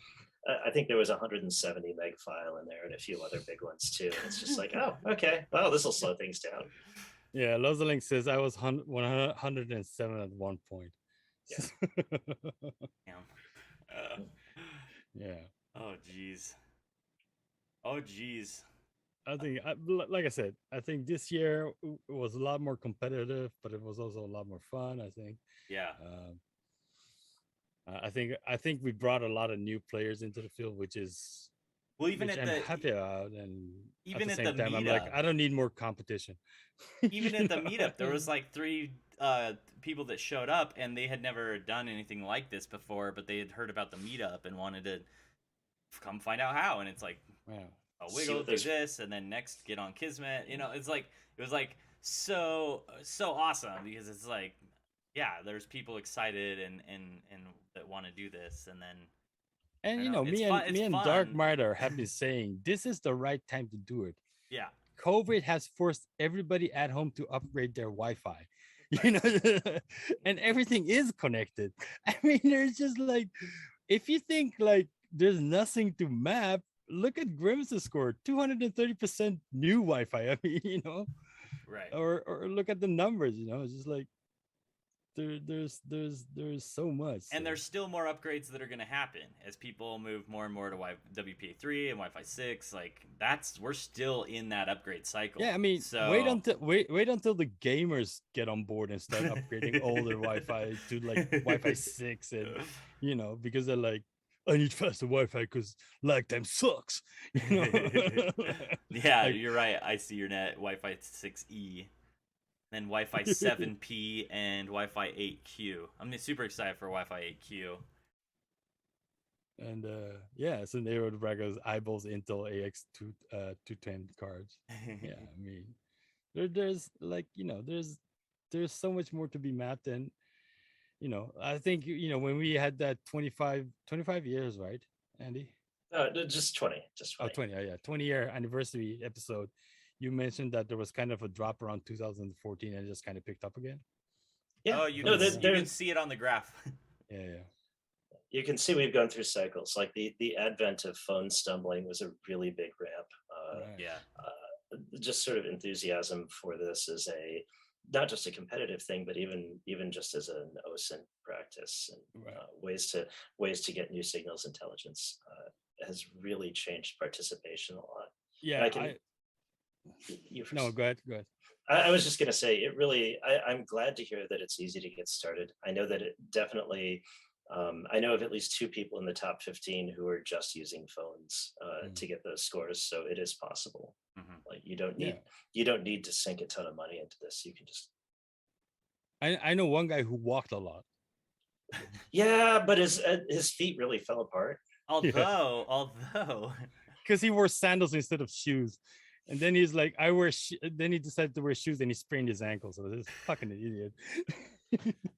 I think there was a 170 meg file in there and a few other big ones too. And it's just like, oh, okay, well, this will slow things down. Yeah, Lozalink says I was 107 at one point. Yeah. Yeah. Oh geez. I think, like I said, I think this year was a lot more competitive, but it was also a lot more fun. I think. Yeah. I think we brought a lot of new players into the field, which is even which at I'm happy about, and even at the at same the time, meetup, I'm like, I don't need more competition. Even at the meetup, there was like 3 people that showed up, and they had never done anything like this before, but they had heard about the meetup and wanted to come find out how. And it's like, wow. I'll See wiggle what do those this, and then next get on Kismet. You know, it's like it was like so awesome because it's like, yeah, there's people excited and that want to do this, and then I And don't you know, know, it's fun. It's me and Dark fun. Matter have been saying this is the right time to do it. Yeah, COVID has forced everybody at home to upgrade their Wi-Fi, you know, and everything is connected. I mean, there's just like, if you think like there's nothing to map, look at Grimm's score, 230% new Wi-Fi. I mean, you know, right. or look at the numbers, you know, it's just like there's so much. And So. there's still more upgrades that are going to happen as people move more and more to WPA3 and Wi-Fi 6. Like we're still in that upgrade cycle. Yeah, I mean, so wait until the gamers get on board and start upgrading older Wi-Fi to like Wi-Fi 6, and you know, because they're like, I need faster Wi-Fi because lag time sucks. You know, yeah, like, you're right. I see your net Wi-Fi 6E, then Wi-Fi 7P and Wi-Fi 8Q. I'm super excited for Wi-Fi 8Q. and yeah, so they would brag as eyeballs Intel AX2 210 cards. Yeah, I mean, there's like, you know, there's so much more to be mapped. And you know, I think, you know, when we had that 25 years, right, Andy? just 20, just Oh, 20. 20, yeah, 20-year anniversary episode. You mentioned that there was kind of a drop around 2014 and it just kind of picked up again. Yeah, Oh, you no, can see it on the graph. Yeah. you can see we've gone through cycles. Like the advent of phone stumbling was a really big ramp. Right. Yeah. Just sort of enthusiasm for this as a not just a competitive thing, but even just as an OSINT practice, and Right. ways to get new signals intelligence has really changed participation a lot. Yeah. You first. No, go ahead. Go ahead. I was just going to say, it really, I'm glad to hear that it's easy to get started. I know that it definitely, I know of at least 2 people in the top 15 who are just using phones to get those scores. So it is possible. Mm-hmm. Like you don't need to sink a ton of money into this. You can just. I know one guy who walked a lot. Yeah, but his feet really fell apart. Although, because he wore sandals instead of shoes. And then he's like, then he decided to wear shoes and he sprained his ankle. So this fucking idiot.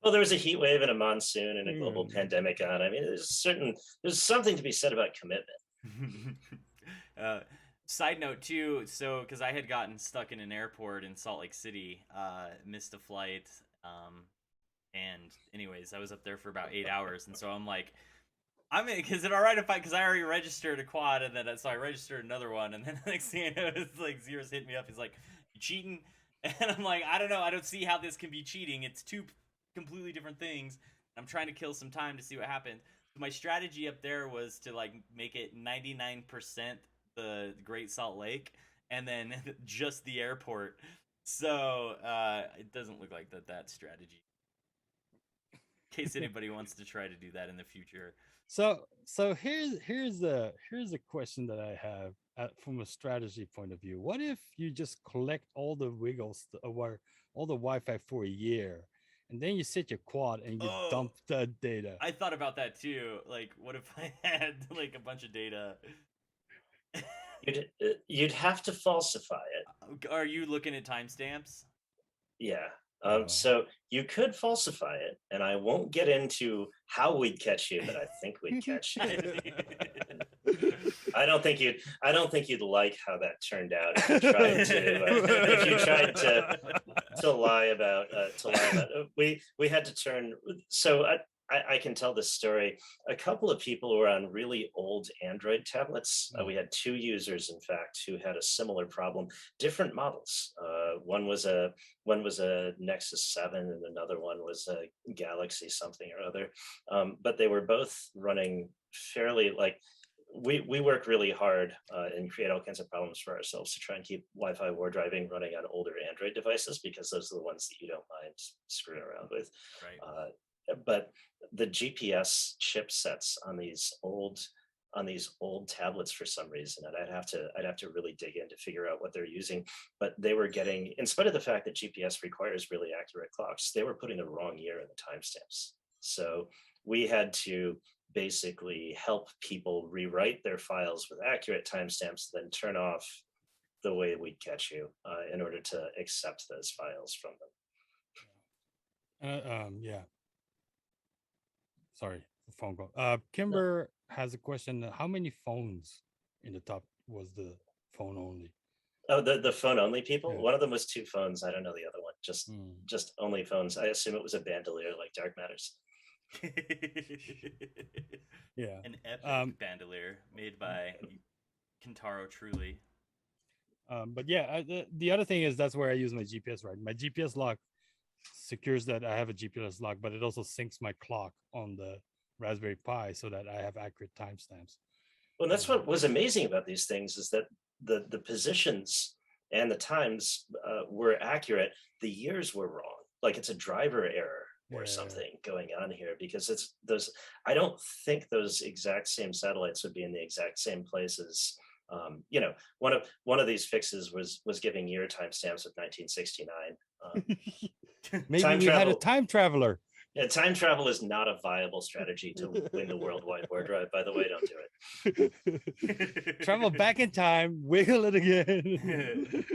Well, there was a heat wave and a monsoon and a global pandemic on. I mean, there's something to be said about commitment. Side note too, so because I had gotten stuck in an airport in Salt Lake City, missed a flight, and anyways, I was up there for about 8 hours, and so I'm like, is it all right because I already registered a quad, and then so I registered another one, and then the next thing I know, it's like Zeros hit me up. He's like, "You cheating?" And I'm like, "I don't know. I don't see how this can be cheating. It's 2 completely different things. I'm trying to kill some time to see what happens." So my strategy up there was to like make it 99% the Great Salt Lake, and then just the airport. So it doesn't look like that strategy. In case anybody wants to try to do that in the future. So here's a question that I have from a strategy point of view. What if you just collect all the wiggles or all the Wi-Fi for a year, and then you set your quad and you dump the data? I thought about that too. Like, what if I had like a bunch of data? You'd have to falsify it. Are you looking at timestamps? Yeah. So you could falsify it, and I won't get into how we'd catch you, but I think we'd catch you. I don't think you'd like how that turned out if you tried to lie about we had to turn. So I can tell this story. A couple of people were on really old Android tablets. We had 2 users, in fact, who had a similar problem. Different models. One was a Nexus 7, and another one was a Galaxy something or other. But they were both running fairly like. We work really hard and create all kinds of problems for ourselves to try and keep Wi-Fi war driving running on older Android devices, because those are the ones that you don't mind screwing around with. Right. But the GPS chipsets on these old tablets, for some reason, and I'd have to really dig in to figure out what they're using. But they were getting, in spite of the fact that GPS requires really accurate clocks, they were putting the wrong year in the timestamps. So we had to basically help people rewrite their files with accurate timestamps, then turn off the way we catch you in order to accept those files from them. Yeah. Sorry, phone call. Kimber has a question. How many phones in the top was the phone only? Oh, the phone only people? Yeah. One of them was 2 phones. I don't know the other one. Just only phones. I assume it was a bandolier like Dark Matters. Yeah. An epic bandolier made by Kentaro Truly. But yeah, the other thing is that's where I use my GPS, right? My GPS lock secures that I have a GPS lock, but it also syncs my clock on the Raspberry Pi so that I have accurate timestamps. Well, that's what was amazing about these things, is that the positions and the times were accurate. The years were wrong. Like it's a driver error or something going on here, because it's those. I don't think those exact same satellites would be in the exact same places. You know, one of these fixes was giving year timestamps with 1969. Maybe we had a time traveler. Yeah, time travel is not a viable strategy to win the worldwide war drive. By the way, don't do it. Travel back in time, wiggle it again.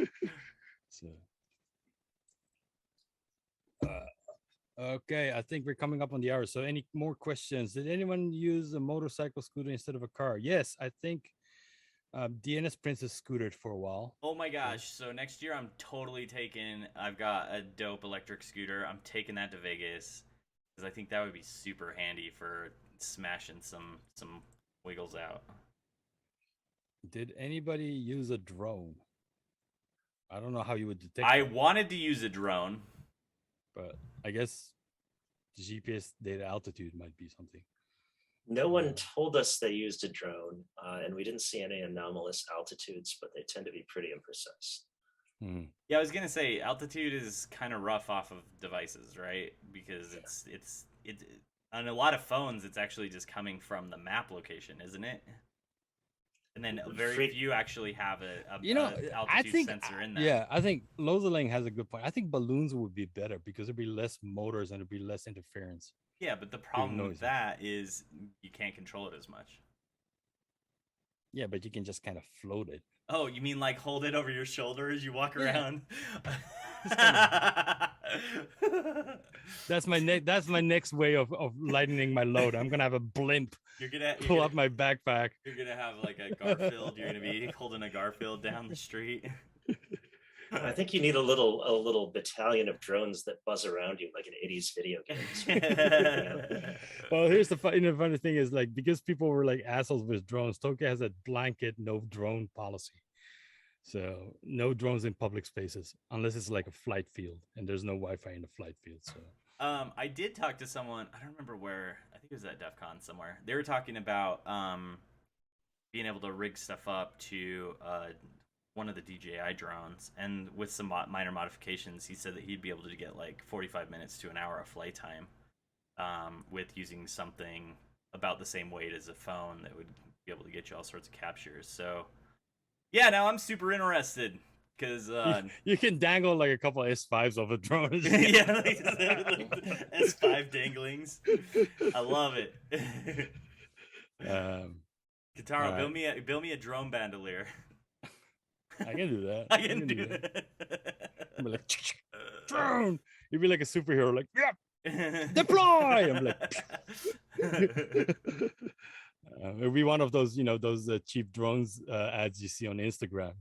Okay, I think we're coming up on the hour. So any more questions? Did anyone use a motorcycle scooter instead of a car? Yes, I think DNS Princess scootered for a while. Oh my gosh. So next year I'm totally taking, I've got a dope electric scooter. I'm taking that to Vegas because I think that would be super handy for smashing some wiggles out. Did anybody use a drone? I don't know how you would detect. I wanted to use a drone, but I guess GPS data altitude might be something. No one told us they used a drone, and we didn't see any anomalous altitudes, but they tend to be pretty imprecise. Yeah, I was gonna say altitude is kind of rough off of devices, right? Because it's on a lot of phones, it's actually just coming from the map location, isn't it? And then very few actually have a altitude sensor in there. Yeah, I think Lozeling has a good point. I think balloons would be better because there'd be less motors and there'd be less interference. Yeah, but the problem with that is you can't control it as much. Yeah, but you can just kind of float it. Oh, you mean like hold it over your shoulder as you walk around? That's my next way of lightening my load. I'm gonna have a blimp. You're gonna pull up my backpack. You're gonna have like a Garfield. You're gonna be holding a Garfield down the street. I think you need a little battalion of drones that buzz around you like an 80s video game. Well, here's the funny thing is, like, because people were like assholes with drones, Tokyo has a blanket no drone policy. So no drones in public spaces unless it's like a flight field, and there's no Wi-Fi in the flight field. So I did talk to someone, I don't remember where, I think it was at DEF CON somewhere. They were talking about being able to rig stuff up to one of the DJI drones, and with some minor modifications, he said that he'd be able to get like 45 minutes to an hour of flight time with using something about the same weight as a phone that would be able to get you all sorts of captures. So yeah, now I'm super interested because you can dangle like a couple of S5s off a drone. Yeah, like S5 danglings. I love it. Kentaro, right. build me a drone bandolier. I can do that. I can do that. I'm like, drone. You'd be like a superhero, like, yeah, deploy. I'm like, it'd be one of those, those cheap drones ads you see on Instagram,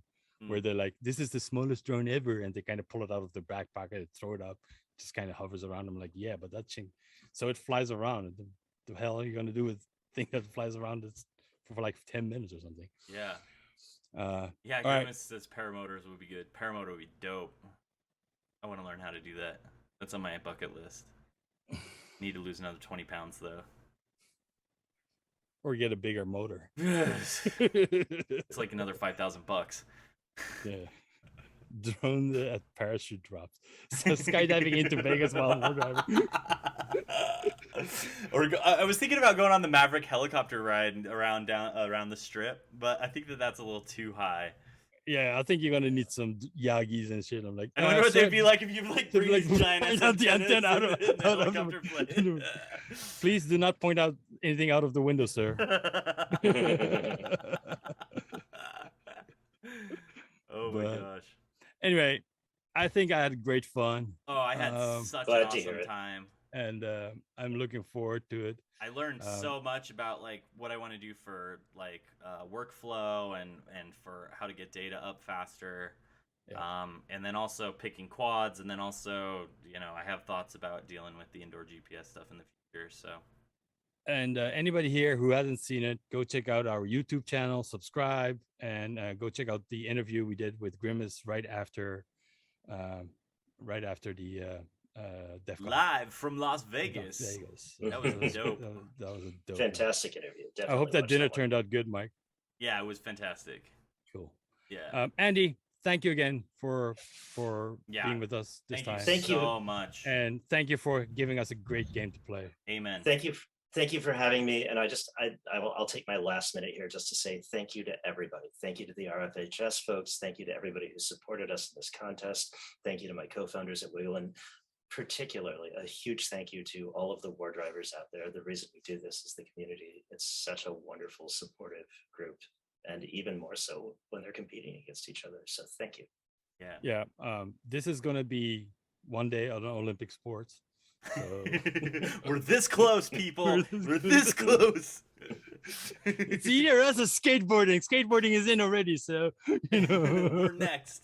where they're like, this is the smallest drone ever, and they kind of pull it out of their back pocket and throw it up, just kind of hovers around. I'm like, yeah, but that thing, so it flies around. The hell are you gonna do with a thing that flies around for like 10 minutes or something? Yeah. Yeah, Grimace says paramotors would be good. Paramotor would be dope. I want to learn how to do that. That's on my bucket list. Need to lose another 20 pounds though. Or get a bigger motor. It's like another $5,000. Yeah. Drone at parachute drops. So skydiving into Vegas while we're driving. Or I was thinking about going on the Maverick helicopter ride around the strip, but I think that's a little too high. Yeah, I think you're gonna need some Yagis and shit. I'm like, I wonder what they'd be like if you bring these giant point out the antenna out of helicopter plane. Please do not point out anything out of the window, sir. Oh my But gosh. anyway, I think I had great fun, Oh, I had such an Glad to hear awesome it. time. and I'm looking forward to it. I learned Um, so much about like what I want to do for like workflow and for how to get data up faster. Yeah. And then also picking quads, and then also I have thoughts about dealing with the indoor GPS stuff in the future. So And anybody here who hasn't seen it, go check out our YouTube channel, subscribe, and go check out the interview we did with Grimace um, right after the DEF CON. live from Las Las Vegas. Vegas. That was dope. That was a dope. one. Fantastic interview. I Definitely hope that watch dinner one. turned out good, Mike. Yeah, it was fantastic. Cool. Yeah. Andy, thank you again for Yeah. being with us this Thank you time. Thank you. so much. And thank you for giving us a great game to play. Amen. Thank you for having me. And I'll take my last minute here just to say thank you to everybody. Thank you to the RFHS folks. Thank you to everybody who supported us in this contest. Thank you to my co-founders at Wiggle, and particularly a huge thank you to all of the war drivers out there. The reason we do this is the community. It's such a wonderful, supportive group, and even more so when they're competing against each other. So thank you. Yeah. Yeah. This is gonna be one day on Olympic sports. So We're this close, people. We're this close. it's either us or skateboarding. Skateboarding is in already, so We're next.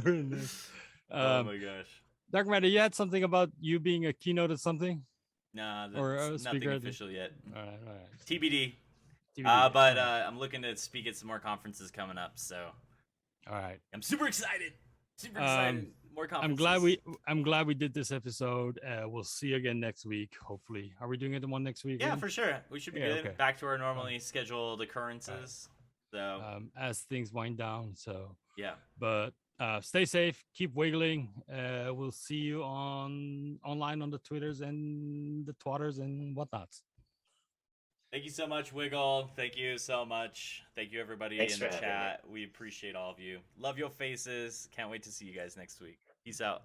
we're next. Oh my gosh. Dark Matter, you had something about you being a keynote at something? Nah, Or, that's nothing speaker? official yet. All right. TBD. TBD. But I'm looking to speak at some more conferences coming up, so all right. I'm super excited. Super excited. More conferences. I'm glad we did this episode. We'll see you again next week. Hopefully, are we doing it the one next week? Yeah, again? for sure. We should be Yeah, good. okay. Back to our normally scheduled occurrences. So As things wind down. So, yeah. but stay safe. Keep wiggling. We'll see you online on the Twitters and the Twatters and whatnots. Thank you so much, Wiggle. Thank you so much. Thank you, everybody Thanks in for the having me. chat. We appreciate all of you. Love your faces. Can't wait to see you guys next week. Peace out.